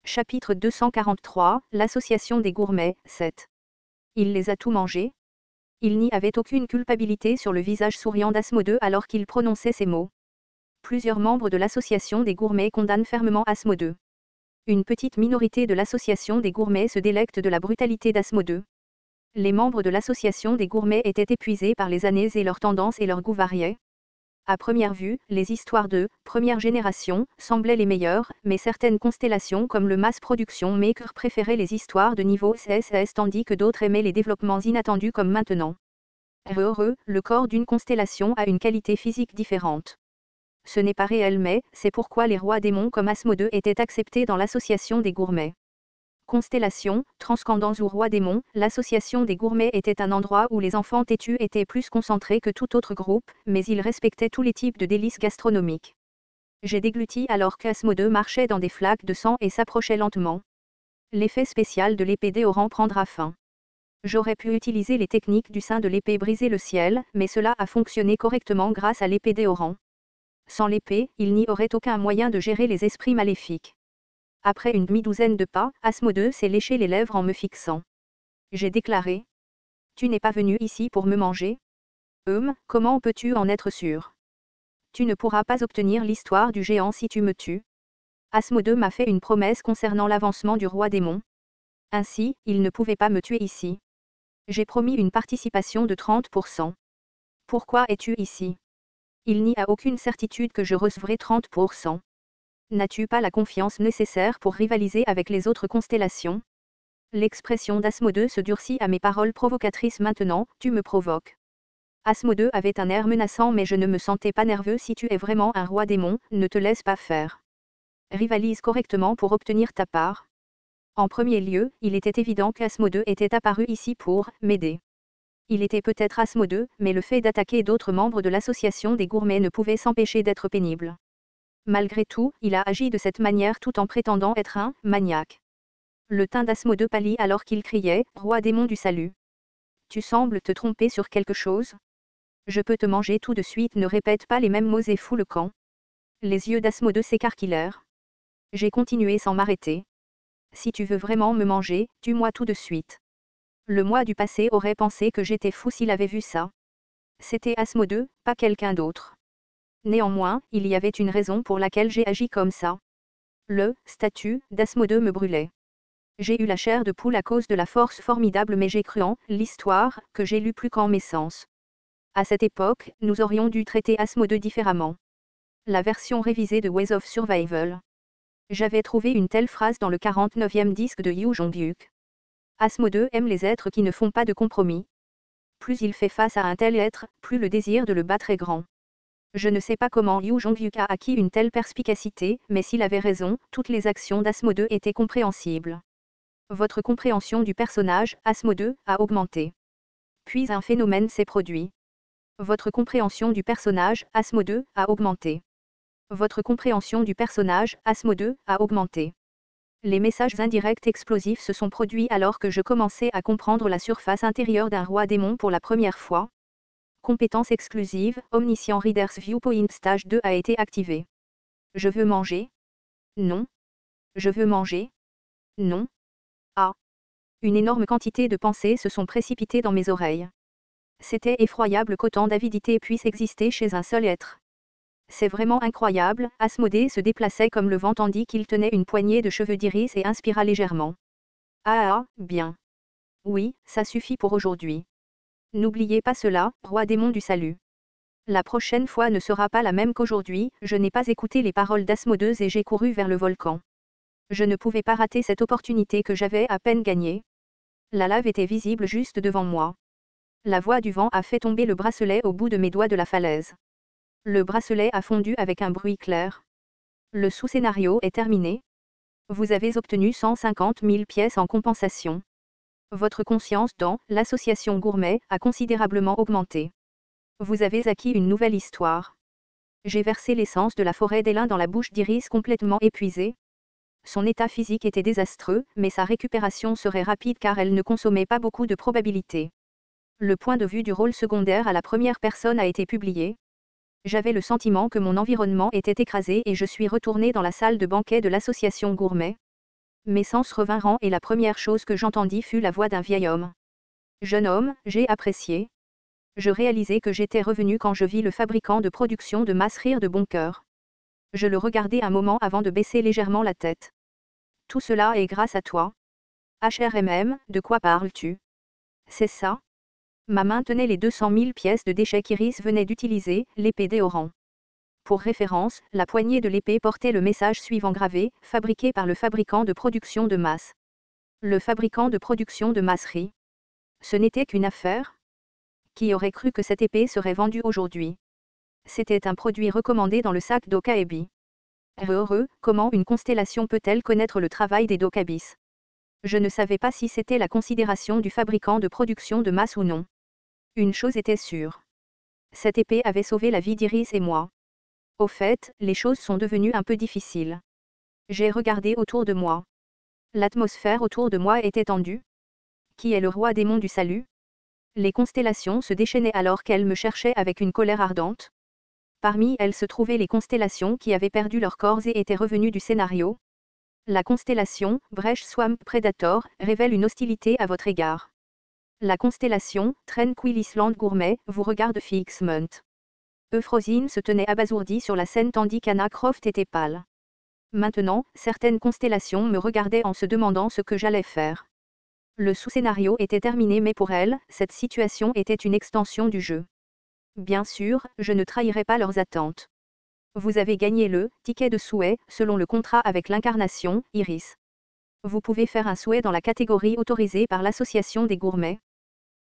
Chapitre 243, l'association des gourmets, 7. Il les a tous mangés. Il n'y avait aucune culpabilité sur le visage souriant d'Asmodée alors qu'il prononçait ces mots. Plusieurs membres de l'association des gourmets condamnent fermement Asmodée. Une petite minorité de l'association des gourmets se délecte de la brutalité d'Asmodée. Les membres de l'association des gourmets étaient épuisés par les années et leurs tendances et leurs goûts variaient. À première vue, les histoires de première génération semblaient les meilleures, mais certaines constellations comme le Mass Production Maker préféraient les histoires de niveau CSS tandis que d'autres aimaient les développements inattendus comme maintenant. Heureux, le corps d'une constellation a une qualité physique différente. Ce n'est pas réel mais, c'est pourquoi les rois démons comme Asmodée étaient acceptés dans l'association des gourmets. Constellation, transcendance ou roi démon, l'association des gourmets était un endroit où les enfants têtus étaient plus concentrés que tout autre groupe, mais ils respectaient tous les types de délices gastronomiques. J'ai dégluti alors qu'Asmodée marchait dans des flaques de sang et s'approchait lentement. L'effet spécial de l'épée d'Éoran prendra fin. J'aurais pu utiliser les techniques du sein de l'épée briser le ciel, mais cela a fonctionné correctement grâce à l'épée d'Éoran. Sans l'épée, il n'y aurait aucun moyen de gérer les esprits maléfiques. Après une demi-douzaine de pas, Asmodée s'est léché les lèvres en me fixant. J'ai déclaré. Tu n'es pas venu ici pour me manger? Comment peux-tu en être sûr? Tu ne pourras pas obtenir l'histoire du géant si tu me tues. Asmodée m'a fait une promesse concernant l'avancement du roi démon. Ainsi, il ne pouvait pas me tuer ici. J'ai promis une participation de 30%. Pourquoi es-tu ici? Il n'y a aucune certitude que je recevrai 30%. N'as-tu pas la confiance nécessaire pour rivaliser avec les autres constellations? L'expression d'Asmodée se durcit à mes paroles provocatrices maintenant, tu me provoques. Asmodée avait un air menaçant mais je ne me sentais pas nerveux si tu es vraiment un roi démon, ne te laisse pas faire. Rivalise correctement pour obtenir ta part. En premier lieu, il était évident qu'Asmodée était apparu ici pour m'aider. Il était peut-être Asmodée, mais le fait d'attaquer d'autres membres de l'association des gourmets ne pouvait s'empêcher d'être pénible. Malgré tout, il a agi de cette manière tout en prétendant être un maniaque. Le teint d'Asmodée pâlit alors qu'il criait « Roi démon du salut ». Tu sembles te tromper sur quelque chose? Je peux te manger tout de suite, ne répète pas les mêmes mots et fous le camp. Les yeux d'Asmodée s'écarquillèrent. J'ai continué sans m'arrêter. Si tu veux vraiment me manger, tue-moi tout de suite. Le moi du passé aurait pensé que j'étais fou s'il avait vu ça. C'était Asmodée, pas quelqu'un d'autre. Néanmoins, il y avait une raison pour laquelle j'ai agi comme ça. Le statut d'Asmodée me brûlait. J'ai eu la chair de poule à cause de la force formidable mais j'ai cru en l'histoire que j'ai lue plus qu'en mes sens. À cette époque, nous aurions dû traiter Asmodée différemment. La version révisée de Ways of Survival. J'avais trouvé une telle phrase dans le 49e disque de Yu Jong-hyuk. Asmodée aime les êtres qui ne font pas de compromis. Plus il fait face à un tel être, plus le désir de le battre est grand. Je ne sais pas comment Yu Jong-hyuk a acquis une telle perspicacité, mais s'il avait raison, toutes les actions d'Asmodée étaient compréhensibles. Votre compréhension du personnage, Asmodée, a augmenté. Puis un phénomène s'est produit. Votre compréhension du personnage, Asmodée, a augmenté. Votre compréhension du personnage, Asmodée, a augmenté. Les messages indirects explosifs se sont produits alors que je commençais à comprendre la surface intérieure d'un roi démon pour la première fois. Compétence exclusive, Omniscient Reader's Viewpoint Stage 2 a été activé. Je veux manger? Non. Je veux manger? Non. Ah. Une énorme quantité de pensées se sont précipitées dans mes oreilles. C'était effroyable qu'autant d'avidité puisse exister chez un seul être. C'est vraiment incroyable, Asmodée se déplaçait comme le vent tandis qu'il tenait une poignée de cheveux d'iris et inspira légèrement. Bien. Oui, ça suffit pour aujourd'hui. N'oubliez pas cela, roi démon du salut. La prochaine fois ne sera pas la même qu'aujourd'hui, je n'ai pas écouté les paroles d'Asmodée et j'ai couru vers le volcan. Je ne pouvais pas rater cette opportunité que j'avais à peine gagnée. La lave était visible juste devant moi. La voix du vent a fait tomber le bracelet au bout de mes doigts de la falaise. Le bracelet a fondu avec un bruit clair. Le sous-scénario est terminé. Vous avez obtenu 150 000 pièces en compensation. Votre conscience dans l'association gourmet a considérablement augmenté. Vous avez acquis une nouvelle histoire. J'ai versé l'essence de la forêt d'Élin dans la bouche d'Iris complètement épuisée. Son état physique était désastreux, mais sa récupération serait rapide car elle ne consommait pas beaucoup de probabilités. Le point de vue du rôle secondaire à la première personne a été publié. J'avais le sentiment que mon environnement était écrasé et je suis retourné dans la salle de banquet de l'association gourmet. Mes sens revinrent et la première chose que j'entendis fut la voix d'un vieil homme. Jeune homme, j'ai apprécié. Je réalisai que j'étais revenu quand je vis le fabricant de production de masse rire de bon cœur. Je le regardai un moment avant de baisser légèrement la tête. Tout cela est grâce à toi. HRMM, de quoi parles-tu? C'est ça? Ma main tenait les 200 000 pièces de déchets qu'Iris venait d'utiliser, l'épée d'Eoran. Pour référence, la poignée de l'épée portait le message suivant gravé, fabriqué par le fabricant de production de masse. Le fabricant de production de masse rit. Ce n'était qu'une affaire? Qui aurait cru que cette épée serait vendue aujourd'hui? C'était un produit recommandé dans le sac d'Okaebi. Heureux, comment une constellation peut-elle connaître le travail des Dokabis? Je ne savais pas si c'était la considération du fabricant de production de masse ou non. Une chose était sûre. Cette épée avait sauvé la vie d'Iris et moi. Au fait, les choses sont devenues un peu difficiles. J'ai regardé autour de moi. L'atmosphère autour de moi était tendue. Qui est le roi démon du salut? Les constellations se déchaînaient alors qu'elles me cherchaient avec une colère ardente. Parmi elles se trouvaient les constellations qui avaient perdu leurs corps et étaient revenues du scénario. La constellation, Bresh Swamp Predator, révèle une hostilité à votre égard. La constellation, Tranquil Island Gourmet, vous regarde fixement. Euphrosyne se tenait abasourdie sur la scène tandis qu'Anna Croft était pâle. Maintenant, certaines constellations me regardaient en se demandant ce que j'allais faire. Le sous-scénario était terminé mais pour elles, cette situation était une extension du jeu. Bien sûr, je ne trahirai pas leurs attentes. Vous avez gagné le ticket de souhait, selon le contrat avec l'incarnation, Iris. Vous pouvez faire un souhait dans la catégorie autorisée par l'Association des gourmets.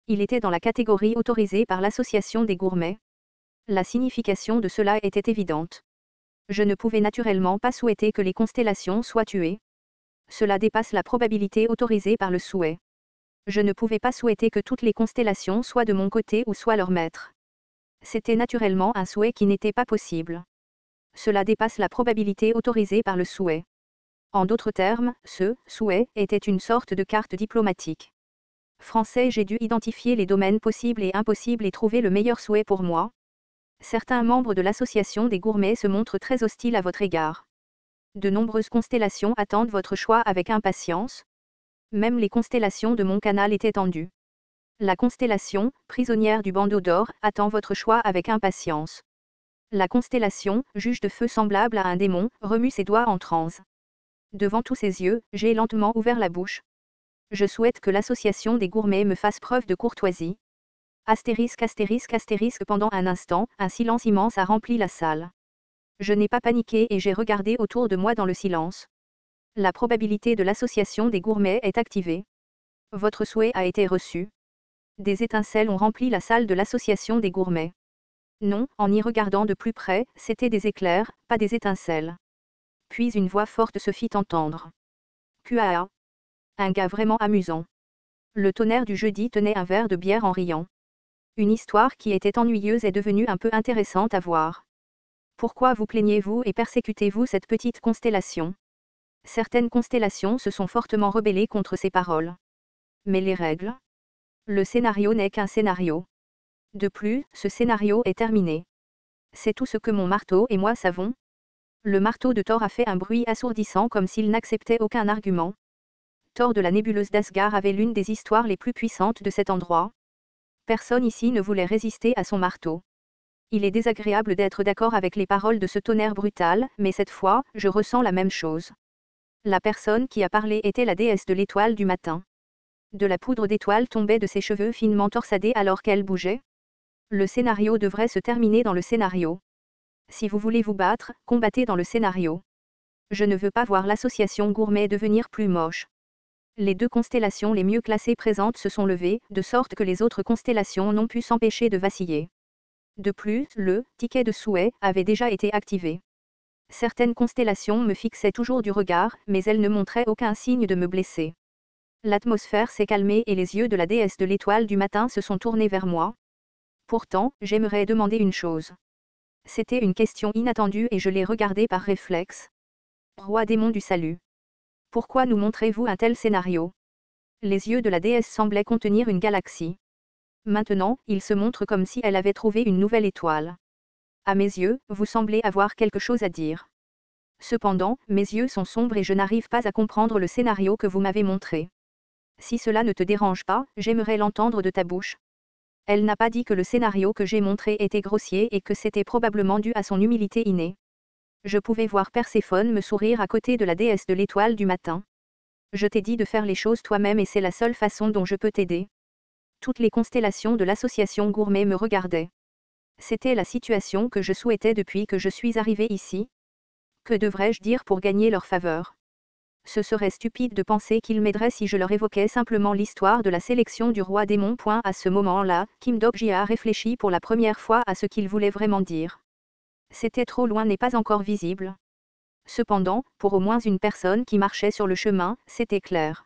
Il était dans la catégorie autorisée par l'Association des gourmets. La signification de cela était évidente. Je ne pouvais naturellement pas souhaiter que les constellations soient tuées. Cela dépasse la probabilité autorisée par le souhait. Je ne pouvais pas souhaiter que toutes les constellations soient de mon côté ou soient leur maître. C'était naturellement un souhait qui n'était pas possible. Cela dépasse la probabilité autorisée par le souhait. En d'autres termes, ce souhait était une sorte de carte diplomatique. Français, j'ai dû identifier les domaines possibles et impossibles et trouver le meilleur souhait pour moi. Certains membres de l'association des gourmets se montrent très hostiles à votre égard. De nombreuses constellations attendent votre choix avec impatience. Même les constellations de mon canal étaient tendues. La constellation, prisonnière du bandeau d'or, attend votre choix avec impatience. La constellation, juge de feu semblable à un démon, remue ses doigts en transe. Devant tous ses yeux, j'ai lentement ouvert la bouche. Je souhaite que l'association des gourmets me fasse preuve de courtoisie. Astérisque astérisque astérisque pendant un instant, un silence immense a rempli la salle. Je n'ai pas paniqué et j'ai regardé autour de moi dans le silence. La probabilité de l'association des gourmets est activée. Votre souhait a été reçu. Des étincelles ont rempli la salle de l'association des gourmets. Non, en y regardant de plus près, c'étaient des éclairs, pas des étincelles. Puis une voix forte se fit entendre. QAA. Un gars vraiment amusant. Le tonnerre du jeudi tenait un verre de bière en riant. Une histoire qui était ennuyeuse est devenue un peu intéressante à voir. Pourquoi vous plaignez-vous et persécutez-vous cette petite constellation? Certaines constellations se sont fortement rebellées contre ces paroles. Mais les règles? Le scénario n'est qu'un scénario. De plus, ce scénario est terminé. C'est tout ce que mon marteau et moi savons. Le marteau de Thor a fait un bruit assourdissant comme s'il n'acceptait aucun argument. Thor de la nébuleuse d'Asgard avait l'une des histoires les plus puissantes de cet endroit. Personne ici ne voulait résister à son marteau. Il est désagréable d'être d'accord avec les paroles de ce tonnerre brutal, mais cette fois, je ressens la même chose. La personne qui a parlé était la déesse de l'étoile du matin. De la poudre d'étoile tombait de ses cheveux finement torsadés alors qu'elle bougeait. Le scénario devrait se terminer dans le scénario. Si vous voulez vous battre, combattez dans le scénario. Je ne veux pas voir l'association gourmet devenir plus moche. Les deux constellations les mieux classées présentes se sont levées, de sorte que les autres constellations n'ont pu s'empêcher de vaciller. De plus, le ticket de souhait avait déjà été activé. Certaines constellations me fixaient toujours du regard, mais elles ne montraient aucun signe de me blesser. L'atmosphère s'est calmée et les yeux de la déesse de l'étoile du matin se sont tournés vers moi. Pourtant, j'aimerais demander une chose. C'était une question inattendue et je l'ai regardée par réflexe. Roi démon du salut. Pourquoi nous montrez-vous un tel scénario? Les yeux de la déesse semblaient contenir une galaxie. Maintenant, il se montre comme si elle avait trouvé une nouvelle étoile. À mes yeux, vous semblez avoir quelque chose à dire. Cependant, mes yeux sont sombres et je n'arrive pas à comprendre le scénario que vous m'avez montré. Si cela ne te dérange pas, j'aimerais l'entendre de ta bouche. Elle n'a pas dit que le scénario que j'ai montré était grossier et que c'était probablement dû à son humilité innée. Je pouvais voir Perséphone me sourire à côté de la déesse de l'étoile du matin. Je t'ai dit de faire les choses toi-même et c'est la seule façon dont je peux t'aider. Toutes les constellations de l'association Gourmet me regardaient. C'était la situation que je souhaitais depuis que je suis arrivé ici. Que devrais-je dire pour gagner leur faveur? Ce serait stupide de penser qu'ils m'aideraient si je leur évoquais simplement l'histoire de la sélection du roi démon. À ce moment-là, Kim Dok-ji a réfléchi pour la première fois à ce qu'il voulait vraiment dire. C'était trop loin n'est pas encore visible. Cependant, pour au moins une personne qui marchait sur le chemin, c'était clair.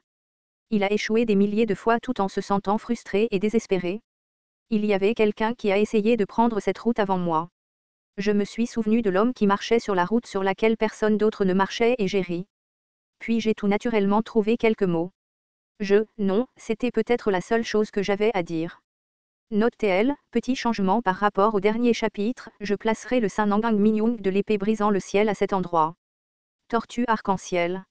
Il a échoué des milliers de fois tout en se sentant frustré et désespéré. Il y avait quelqu'un qui a essayé de prendre cette route avant moi. Je me suis souvenu de l'homme qui marchait sur la route sur laquelle personne d'autre ne marchait et j'ai ri. Puis j'ai tout naturellement trouvé quelques mots. Non, c'était peut-être la seule chose que j'avais à dire. Note TL, petit changement par rapport au dernier chapitre, je placerai le Saint Nangang Mingyung de l'épée brisant le ciel à cet endroit. Tortue arc-en-ciel.